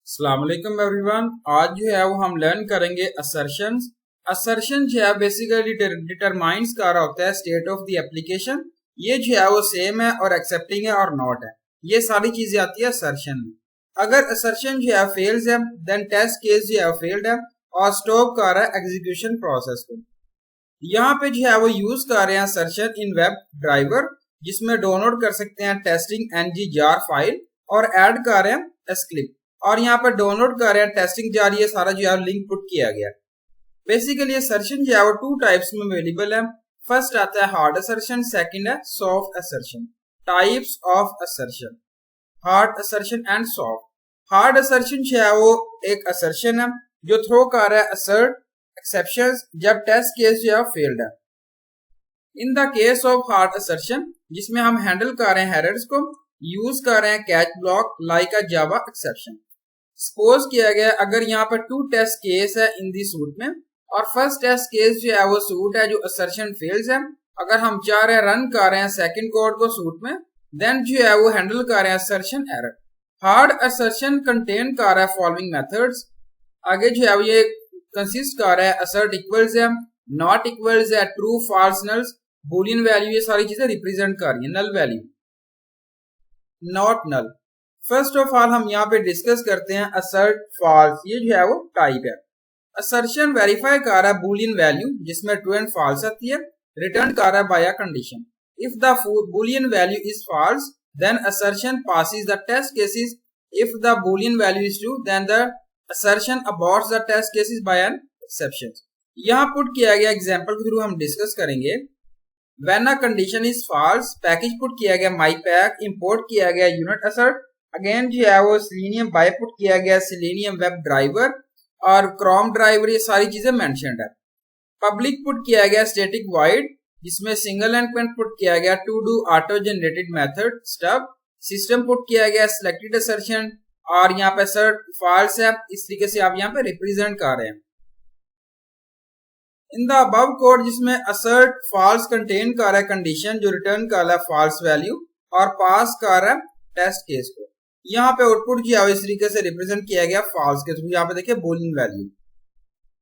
अस्सलाम वालेकुम एवरीवन। आज जो है वो हम लर्न करेंगे असर्शंस। असर्शन जो है बेसिकली डिटरमाइंस कर रहा होता है स्टेट ऑफ द एप्लीकेशन। ये जो है वो सेम है और एक्सेप्टिंग है और नॉट है, ये सारी चीजें आती है असर्शन में। अगर असर्शन जो है फेल्स है देन टेस्ट केस जो है फेल्ड है और स्टॉप कर रहा है एग्जीक्यूशन प्रोसेस को। यहाँ पे जो है वो यूज कर रहे हैं असर्शन इन वेब ड्राइवर, जिसमें डाउनलोड कर सकते हैं टेस्टिंग ng jar फाइल और ऐड कर रहे हैं एस्क्लिप, और यहाँ पर डाउनलोड कर रहे हैं टेस्टिंग जार। ये सारा जो है लिंक पुट किया गया। बेसिकली असर्शन जो है वो टू टाइप्स में अवेलेबल है। फर्स्ट आता है हार्ड असर्शन, सेकंड है soft assertion. Types of assertion, hard assertion and soft. Hard assertion जो है वो एक असर्शन है जो थ्रो कर रहा है असर्ट एक्सेप्शंस जब टेस्ट केस जो है फेल्ड है। In the case of hard assertion जिसमें हम हैंडल कर रहे हैं एरर्स को, यूज कर रहे हैं कैच ब्लॉक लाइक अ जावा एक्सेप्शन। सपोज किया गया अगर यहाँ पर टू टेस्ट केस है इन दी सूट में, और फर्स्ट टेस्ट केस जो है वो सूट है जो असर्शन फेल्स है। अगर हम चाह रहे हैं रन कर रहे हैं सेकंड कोड को सूट में, देन जो है वो हैंडल कर रहे हैं assertion error. Hard assertion contain कर रहा है फॉलोइंग मेथड्स। आगे जो है वो ये कंसिस्ट कर रहा है असर्ट इक्वल्स है, नॉट इक्वल्स है, true false nulls, boolean value, ये सारी चीजें रिप्रेजेंट कर रही है। Null value, not null. First of all हम यहाँ पे डिस्कस करते हैं असर्ट फॉल्स। ये जो है वो टाइप है। असर्शन वेरीफाई कर रहा है बूलियन वैल्यू जिसमें ट्रू एंड फॉल्स आती है, रिटर्न कर रहा है by a condition. If the boolean value is false then assertion passes the test cases. If the boolean value is true then the assertion aborts the test cases by an exception। यहाँ put किया गया example के through हम discuss करेंगे। when a condition is false, package put किया गया mypack, import किया गया यूनिट assert, अगेन जो है वो selenium by पुट किया गया selenium web driver और chrome driver, ये सारी चीजें मेंशन्ड है। पब्लिक पुट किया गया static void जिसमें सिंगल एंडपॉइंट पुट किया गया to do auto generated method stub। System put किया गया selected assertion और यहाँ पे assert false है। इस तरीके से आप यहाँ पे रिप्रेजेंट कर रहे हैं। इन द अबव कोड जिसमें assert false कंटेन कर रहा है कंडीशन जो रिटर्न कर रहा है false वैल्यू और पास कर रहा है टेस्ट केस को। यहाँ पे आउटपुट जो है इस तरीके से रिप्रेजेंट किया गया false के थ्रू। यहाँ पे देखिए बूलियन वैल्यू।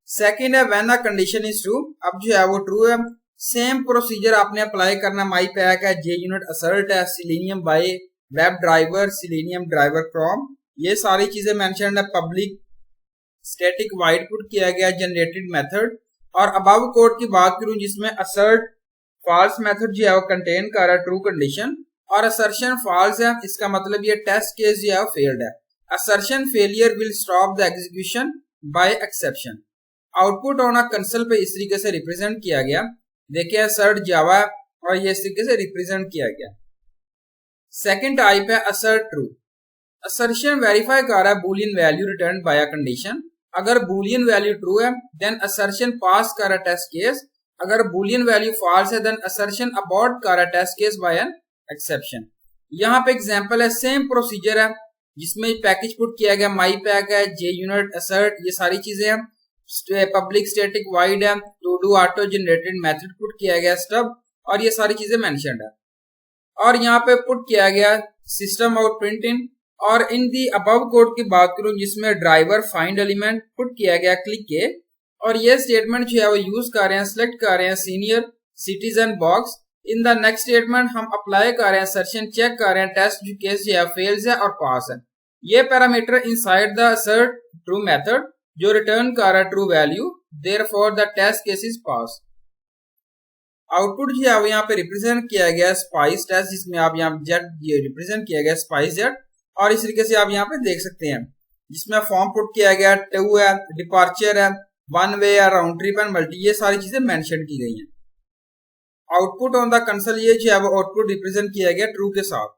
सेकंड है when a condition is true, अब जो है वो ट्रू है। सेम प्रोसीजर आपने अप्लाई करना, mypack है, JUnit assert है, selenium by web driver, selenium driver chrome, ये सारी चीजें मेंशन्ड है। पब्लिक स्टैटिक वाइड पुट किया गया जनरेटेड मेथड। और अबव कोड की बात करूं जिसमें असर्ट फॉल्स मेथड जो है वो कंटेन कर रहा है ट्रू कंडीशन और असर्शन फॉल्स है, इसका मतलब ये टेस्ट केस जो है वो फेल्ड है। Assertion failure will stop the execution bye exception. Output on a console पे इस तरीके से रिप्रेजेंट किया गया। देखिए असर्ट जावा और ये इस तरीके से रिप्रेजेंट किया गया। सेकेंड टाइप है असर्ट ट्रू। असर्शन वेरीफाई कर रहा है boolean value return by a condition. अगर बूलियन वैल्यू ट्रू है देन असर्शन पास कर रहा है टेस्ट केस। अगर बूलियन वैल्यू फॉल्स है देन असर्शन अबॉर्ट कर रहा है test case by an exception. यहाँ पे एग्जांपल है, सेम प्रोसीजर है जिसमें पैकेज पुट किया गया mypack है, JUnit assert, ये सारी चीजें हैं। पब्लिक स्टैटिक वाइड है, to do auto generated method put किया गया स्टब, और ये सारी चीजें मेंशन्ड है। और यहाँ पे पुट किया गया सिस्टम आउट प्रिंट इन। और इन दी अबव कोड की बात करूं जिसमें ड्राइवर फाइंड एलिमेंट पुट किया गया क्लिक के, और ये स्टेटमेंट जो है वो यूज कर रहे हैं, सिलेक्ट कर रहे हैं senior citizen box. In the next statement हम अप्लाई कर रहे हैं असर्शन, चेक कर रहे हैं टेस्ट केस जो है फेल्स है और पास है। ये parameter inside the assert true method जो रिटर्न कर रहा है true value, therefore the test case is pass. Output जो है वो यहाँ पे रिप्रेजेंट किया गया स्पाइस टेस्ट, जिसमें आप यहाँ जेट ये रिप्रेजेंट किया गया स्पाइस जेट, और इस तरीके से आप यहाँ पे देख सकते हैं जिसमें फॉर्म पुट किया गया, टू है, डिपार्चर है, वन वे है, राउंड ट्रिप एंड मल्टी, ये सारी चीजें मेंशन की गई हैं। आउटपुट ऑन द कंसोल ये जो है वो आउटपुट रिप्रेजेंट किया गया ट्रू के साथ।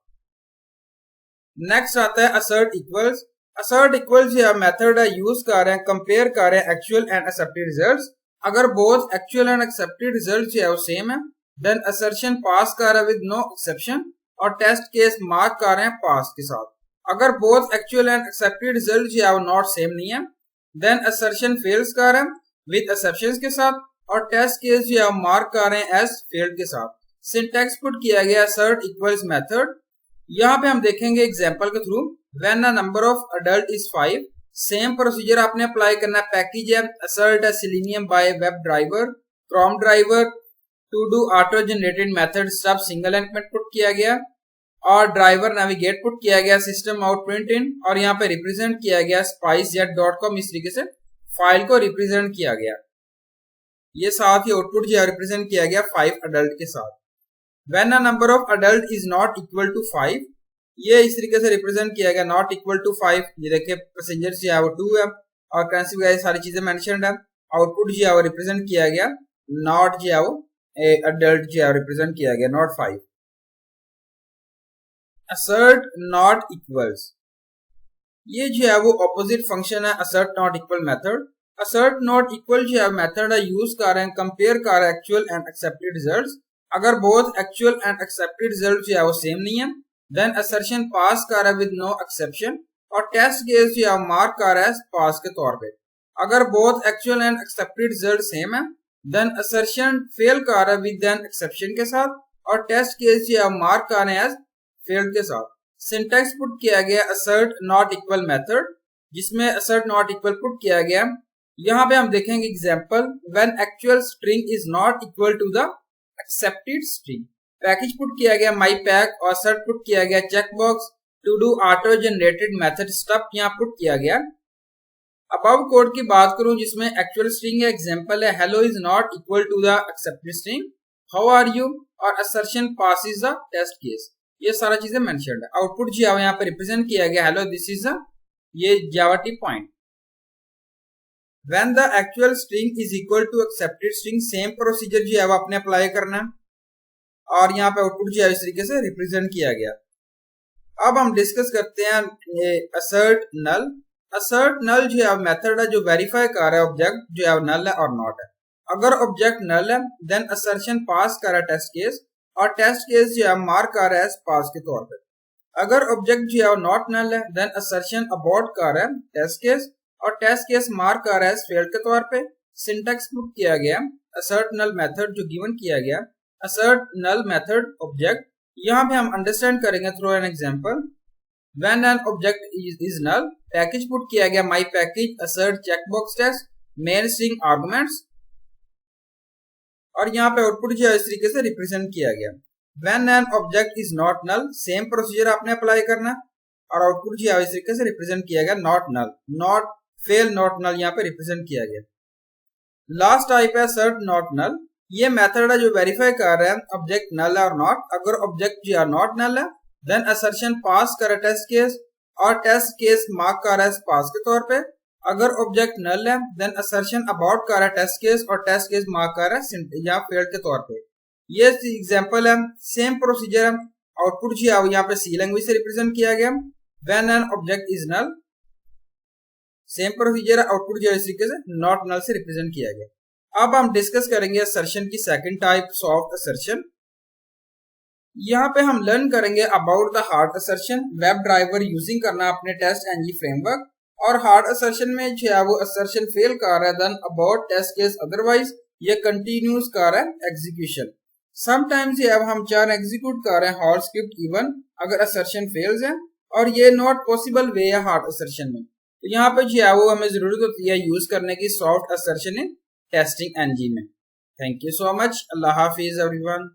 नेक्स्ट आता है असर्ट इक्वल्स। असर्ट इक्वल्स जो है मेथड है, यूज कर रहे हैं, कंपेयर कर रहे हैं एक्चुअल एंड एक्सेप्टेड रिजल्ट्स। अगर both actual and accepted result जो है वो सेम है देन असर्शन पास कर रहा है विद नो एक्सेप्शन और टेस्ट केस मार्क कर रहे हैं पास के साथ। अगर both actual and accepted result जो है वो नॉट सेम नहीं है देन असर्शन फेल्स कर रहे हैं विद एक्सेप्शंस के साथ और टेस्ट केस जो है मार्क कर रहे हैं एज फेल्ड के साथ। सिंटैक्स पुट किया गया assert इक्वल्स मेथड। यहाँ पे हम देखेंगे एग्जांपल के through, when a number of adult is 5 same procedure आपने अप्लाई करना है। पैकेज है assert selenium by web driver prompt driver to do auto generated method stub single element put किया गया और ड्राइवर नेविगेट पुट किया गया, सिस्टम आउट प्रिंट इन, और यहाँ पे रिप्रेजेंट किया गया spicejet.com। इस तरीके से फाइल को रिप्रेजेंट किया गया। ये साथ ही आउटपुट जो है रिप्रेजेंट किया गया 5 अडल्ट के साथ। When a number of adult is not equal to 5, ये इस तरीके से रिप्रेजेंट किया गया नॉट इक्वल टू 5। ये देखिए पैसेंजर जो है वो 2 है और करेंसी वगैरह सारी चीजें मेंशन्ड है। आउटपुट जो है वो रिप्रेजेंट किया गया नॉट जो है वो अडल्ट जो है रिप्रेजेंट किया गया नॉट 5। assert not equals, ये जो है वो ऑपोजिट फंक्शन है assert not equal method. assert not equal जो है मेथड है यूज कर रहे हैं कंपेयर कर रहे हैं एक्चुअल एंड एक्सेप्टेड रिजल्ट्स। अगर both actual and accepted result जो है वो सेम नहीं है देन असर्शन पास कर रहा है विद नो एक्सेप्शन, और टेस्ट केस जो है मार्क कर रहा है पास के तौर पे। अगर both actual and accepted result same है देन असर्शन फेल कर रहा है विद एन एक्सेप्शन के साथ, और टेस्ट केस जो है मार्क कर रहे हैं एज फेल्ड के साथ। सिंटैक्स पुट किया गया assert not equal मेथड, जिसमें assert not equal पुट किया गया। यहाँ पे हम देखेंगे example when actual string is not equal to the accepted string। Package put किया गया mypack और assert पुट किया गया checkbox to do auto generated method stub यहाँ पुट किया गया। above कोड की बात करूं जिसमें एक्चुअल स्ट्रिंग है, एग्जांपल है hello is not equal to the accepted string, how are you, और assertion passes the test case। ये सारा चीजें मेंशन्ड है। आउटपुट जो है यहाँ पे रिप्रेजेंट किया गया हेलो दिस इज ये Java T point. When the actual string is equal to expected string, same procedure जो है वो अपने अप्लाई करना है और यहाँ पे आउटपुट जो है इस तरीके से रिप्रेजेंट किया गया। अब हम डिस्कस करते हैं assert null। assert null जो है मेथड है जो वेरीफाई कर रहा है ऑब्जेक्ट जो है नल है और नॉट है। अगर ऑब्जेक्ट नल है देन असर्शन पास कर रहा है टेस्ट केस, और टेस्ट केस जो है मार्क कर रहा है पास के तौर पे। अगर ऑब्जेक्ट जो है नॉट नल है देन असर्शन अबॉर्ट कर रहा है टेस्ट केस, और टेस्ट केस मार्क कर रहा है फेल्ड के तौर पे। सिंटैक्स पुट किया गया assert null मेथड जो गिवन किया गया assert null मेथड ऑब्जेक्ट। यहाँ पे हम अंडरस्टैंड करेंगे through an example. When an object is null, package put किया गया my package assert checkbox test main string arguments, और यहाँ पे आउटपुट जो है इस तरीके से रिप्रेजेंट किया गया। When an object is not null, same procedure आपने अप्लाई करना और आउटपुट जो है इस तरीके से रिप्रेजेंट किया गया not null, not fail not null यहाँ पे रिप्रेजेंट किया गया। लास्ट टाइप है assert not null। ये मेथड है जो वेरीफाई कर रहा है ऑब्जेक्ट नल है और नॉट। अगर ऑब्जेक्ट जो है नॉट नल है देन असर्शन पास कर टेस्ट केस, और टेस्ट केस मार्क कर रहा है पास के तौर पे। अगर ऑब्जेक्ट नल है देन असर्शन अबाउट कर रहा है टेस्ट केस, और टेस्ट केस मार्क कर रहा है या फेल्ड के तौर पे। ये एग्जांपल है, सेम प्रोसीजर है। आउटपुट जो है यहाँ पे सी लैंग्वेज से रिप्रेजेंट किया गया। When an object is null, same procedure है, आउटपुट जो है इस तरीके से नॉट नल से रिप्रेजेंट किया गया। अब हम डिस्कस करेंगे असर्शन की सेकंड टाइप सॉफ्ट असर्शन। यहाँ पे हम लर्न करेंगे about the hard assertion. Web driver using करना अपने टेस्ट एनजी फ्रेमवर्क, और हार्ड असर्शन में जो है वो असर्शन फेल कर रहा है then about test case otherwise ये कंटिन्यूस कर रहा है एग्जीक्यूशन। समटाइम्स ये अब हम चार एग्जीक्यूट कर रहे हैं हॉल स्क्रिप्ट इवन अगर असर्शन फेल्स है, और ये नॉट पॉसिबल वे है हार्ड असर्शन में। तो यहाँ पे जो है वो हमें जरूरत होती है यूज करने की soft assertion in testing NG में। Thank you so much. Allah Hafiz everyone.